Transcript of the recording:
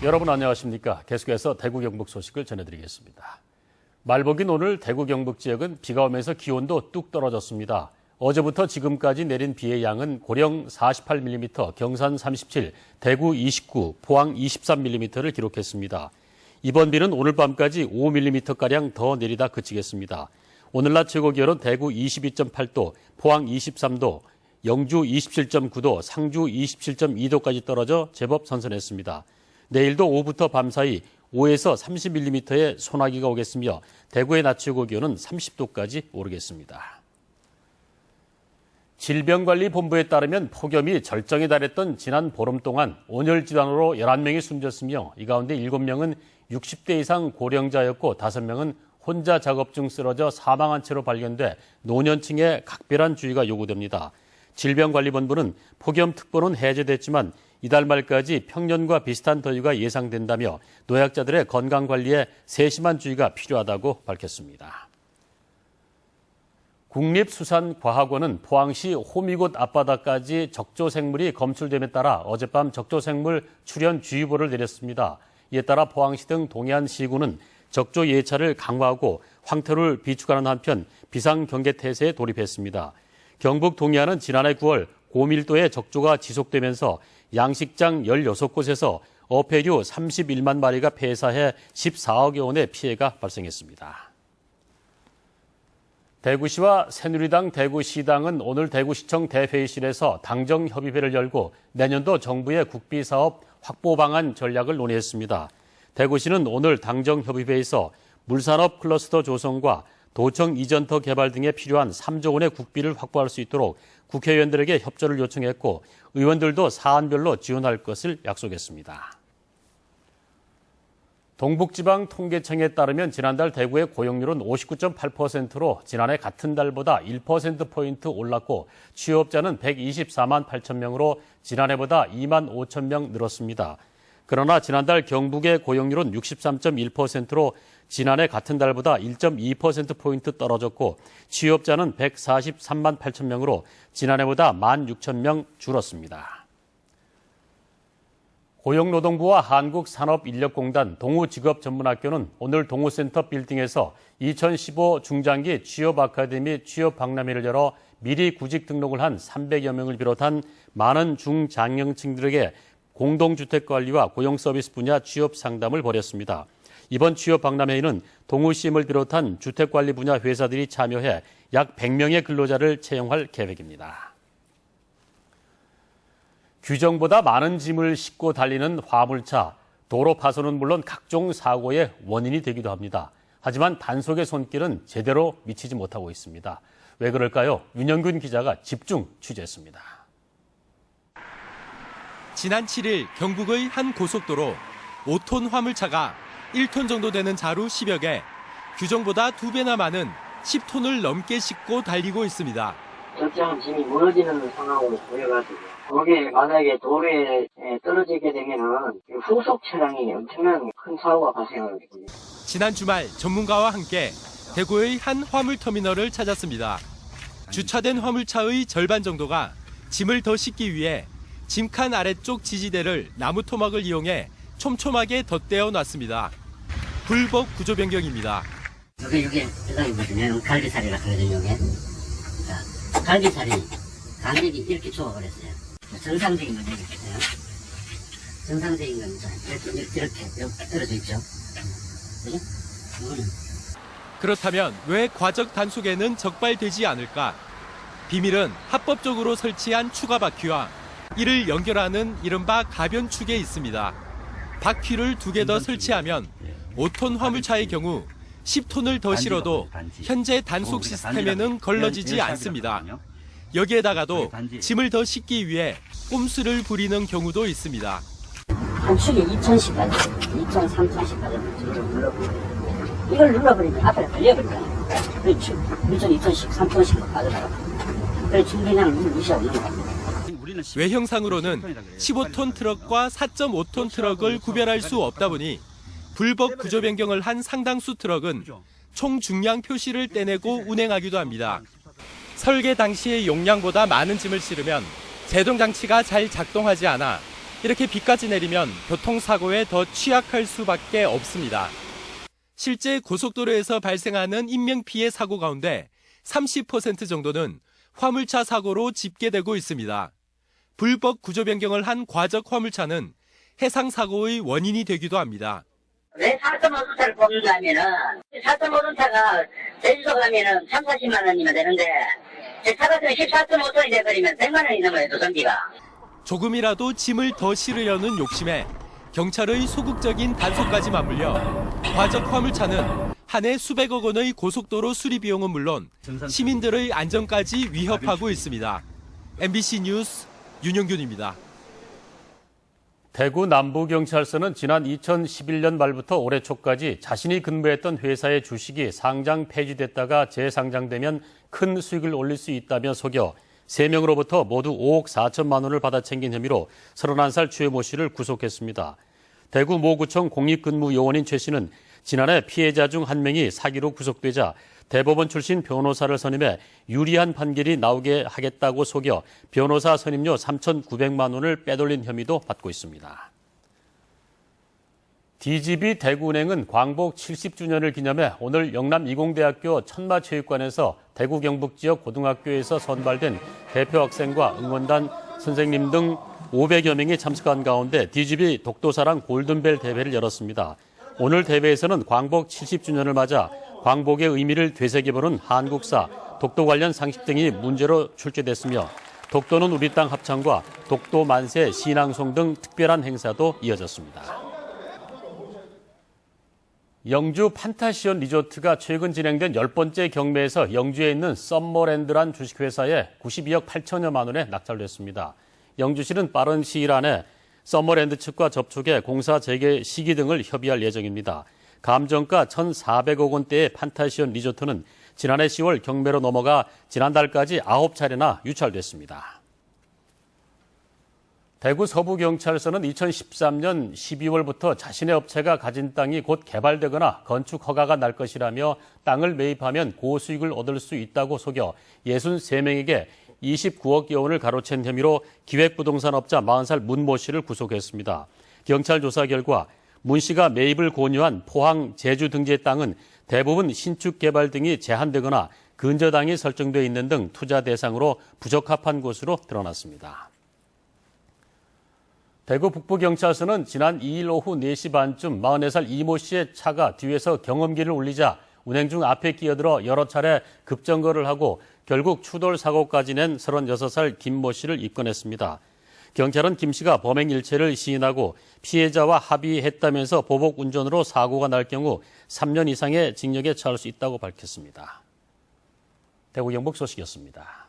여러분 안녕하십니까? 계속해서 대구 경북 소식을 전해드리겠습니다. 말복인 오늘 대구 경북 지역은 비가 오면서 기온도 뚝 떨어졌습니다. 어제부터 지금까지 내린 비의 양은 고령 48mm, 경산 37, 대구 29, 포항 23mm를 기록했습니다. 이번 비는 오늘 밤까지 5mm가량 더 내리다 그치겠습니다. 오늘 낮 최고 기온은 대구 22.8도, 포항 23도, 영주 27.9도, 상주 27.2도까지 떨어져 제법 선선했습니다. 내일도 오후부터 밤사이 5에서 30mm의 소나기가 오겠으며 대구의 낮 최고 기온은 30도까지 오르겠습니다. 질병관리본부에 따르면 폭염이 절정에 달했던 지난 보름 동안 온열 질환으로 11명이 숨졌으며 이 가운데 7명은 60대 이상 고령자였고 5명은 혼자 작업 중 쓰러져 사망한 채로 발견돼 노년층에 각별한 주의가 요구됩니다. 질병관리본부는 폭염특보는 해제됐지만 이달 말까지 평년과 비슷한 더위가 예상된다며 노약자들의 건강관리에 세심한 주의가 필요하다고 밝혔습니다. 국립수산과학원은 포항시 호미곶 앞바다까지 적조생물이 검출됨에 따라 어젯밤 적조생물 출현주의보를 내렸습니다. 이에 따라 포항시 등 동해안 시군은 적조 예찰을 강화하고 황토를 비축하는 한편 비상경계태세에 돌입했습니다. 경북 동해안은 지난해 9월 고밀도의 적조가 지속되면서 양식장 16곳에서 어패류 31만 마리가 폐사해 14억여 원의 피해가 발생했습니다. 대구시와 새누리당 대구시당은 오늘 대구시청 대회의실에서 당정협의회를 열고 내년도 정부의 국비사업 확보 방안 전략을 논의했습니다. 대구시는 오늘 당정협의회에서 물산업 클러스터 조성과 도청 이전터 개발 등에 필요한 3조 원의 국비를 확보할 수 있도록 국회의원들에게 협조를 요청했고 의원들도 사안별로 지원할 것을 약속했습니다. 동북지방통계청에 따르면 지난달 대구의 고용률은 59.8%로 지난해 같은 달보다 1%포인트 올랐고 취업자는 124만 8천 명으로 지난해보다 2만 5천 명 늘었습니다. 그러나 지난달 경북의 고용률은 63.1%로 지난해 같은 달보다 1.2%포인트 떨어졌고 취업자는 143만 8천 명으로 지난해보다 1만 6천 명 줄었습니다. 고용노동부와 한국산업인력공단 동우직업전문학교는 오늘 동우센터 빌딩에서 2015 중장기 취업아카데미 취업박람회를 열어 미리 구직 등록을 한 300여 명을 비롯한 많은 중장년층들에게 공동주택관리와 고용서비스 분야 취업 상담을 벌였습니다. 이번 취업박람회에는 동우CM을 비롯한 주택관리 분야 회사들이 참여해 약 100명의 근로자를 채용할 계획입니다. 규정보다 많은 짐을 싣고 달리는 화물차, 도로 파손은 물론 각종 사고의 원인이 되기도 합니다. 하지만 단속의 손길은 제대로 미치지 못하고 있습니다. 왜 그럴까요? 윤영균 기자가 집중 취재했습니다. 지난 7일 경북의 한 고속도로 5톤 화물차가 1톤 정도 되는 자루 10여 개, 규정보다 2배나 많은 10톤을 넘게 싣고 달리고 있습니다. 적정한 짐이 무너지는 상황으로 보여가지고 거기에 만약에 도로에 떨어지게 되면은 후속 차량이 엄청난 큰 사고가 발생하거든요. 지난 주말 전문가와 함께 대구의 한 화물터미널을 찾았습니다. 주차된 화물차의 절반 정도가 짐을 더 싣기 위해 짐칸 아래쪽 지지대를 나무 토막을 이용해 촘촘하게 덧대어 놨습니다. 불법 구조 변경입니다. 이게 세상이거든요. 갈비살이 같거든요. 이게. 자, 갈비살이 간격이 이렇게 좁아버렸어요. 정상적인 건 여기 있어요. 정상적인 건 이렇게 떨어져 있죠. 그죠? 그렇다면 왜 과적 단속에는 적발되지 않을까? 비밀은 합법적으로 설치한 추가 바퀴와 이를 연결하는 이른바 가변축에 있습니다. 바퀴를 2개 더 설치하면 5톤 화물차의 경우 10톤을 더 실어도 현재 단속 시스템에는 걸러지지 않습니다. 여기에다가도 짐을 더 싣기 위해 꼼수를 부리는 경우도 있습니다. 한 축에 2톤씩까지, 2톤, 3톤씩까지 눌러버리고 이걸 눌러버리면 앞에 걸려버리잖아요. 그렇죠. 1톤, 2톤씩, 3톤씩 빠져나가고 그래서 충분량을 무시하고 넘어갑니다. 외형상으로는 15톤 트럭과 4.5톤 트럭을 구별할 수 없다 보니 불법 구조 변경을 한 상당수 트럭은 총 중량 표시를 떼내고 운행하기도 합니다. 설계 당시의 용량보다 많은 짐을 실으면 제동 장치가 잘 작동하지 않아 이렇게 비까지 내리면 교통사고에 더 취약할 수밖에 없습니다. 실제 고속도로에서 발생하는 인명피해 사고 가운데 30% 정도는 화물차 사고로 집계되고 있습니다. 불법 구조 변경을 한 과적 화물차는 해상 사고의 원인이 되기도 합니다. 왜 4.5톤차를 뽑는다면은 4.5톤차가 제주도 가면은 3, 40만 원이면 되는데 제 차 같은 14.5톤이 돼버리면 100만 원이 넘어요, 도전비가. 조금이라도 짐을 더 실으려는 욕심에 경찰의 소극적인 단속까지 맞물려 과적 화물차는 한 해 수백억 원의 고속도로 수리 비용은 물론 시민들의 안전까지 위협하고 있습니다. MBC 뉴스 윤영균입니다. 대구 남부경찰서는 지난 2011년 말부터 올해 초까지 자신이 근무했던 회사의 주식이 상장 폐지됐다가 재상장되면 큰 수익을 올릴 수 있다며 속여 3명으로부터 모두 5억 4천만 원을 받아 챙긴 혐의로 31살 최모 씨를 구속했습니다. 대구 모구청 공익근무요원인 최 씨는 지난해 피해자 중 한 명이 사기로 구속되자 대법원 출신 변호사를 선임해 유리한 판결이 나오게 하겠다고 속여 변호사 선임료 3,900만 원을 빼돌린 혐의도 받고 있습니다. DGB 대구은행은 광복 70주년을 기념해 오늘 영남이공대학교 천마체육관에서 대구 경북 지역 고등학교에서 선발된 대표 학생과 응원단 선생님 등 500여 명이 참석한 가운데 DGB 독도사랑 골든벨 대회를 열었습니다. 오늘 대회에서는 광복 70주년을 맞아 광복의 의미를 되새겨보는 한국사, 독도 관련 상식 등이 문제로 출제됐으며 독도는 우리 땅 합창과 독도 만세 신앙송 등 특별한 행사도 이어졌습니다. 영주 판타시온 리조트가 최근 진행된 10번째 경매에서 영주에 있는 썸머랜드란 주식회사에 92억 8천여만 원에 낙찰됐습니다. 영주시는 빠른 시일 안에 썸머랜드 측과 접촉해 공사 재개 시기 등을 협의할 예정입니다. 감정가 1,400억 원대의 판타시온 리조트는 지난해 10월 경매로 넘어가 지난달까지 9차례나 유찰됐습니다. 대구 서부경찰서는 2013년 12월부터 자신의 업체가 가진 땅이 곧 개발되거나 건축 허가가 날 것이라며 땅을 매입하면 고수익을 얻을 수 있다고 속여 63명에게 29억여 원을 가로챈 혐의로 기획부동산업자 40살 문모 씨를 구속했습니다. 경찰 조사 결과 문 씨가 매입을 권유한 포항, 제주 등지의 땅은 대부분 신축 개발 등이 제한되거나 근저당이 설정돼 있는 등 투자 대상으로 부적합한 것으로 드러났습니다. 대구 북부경찰서는 지난 2일 오후 4시 반쯤 44살 이모 씨의 차가 뒤에서 경험기를 울리자 운행 중 앞에 끼어들어 여러 차례 급정거를 하고 결국 추돌 사고까지 낸 36살 김모 씨를 입건했습니다. 경찰은 김 씨가 범행 일체를 시인하고 피해자와 합의했다면서 보복 운전으로 사고가 날 경우 3년 이상의 징역에 처할 수 있다고 밝혔습니다. 대구 경북 소식이었습니다.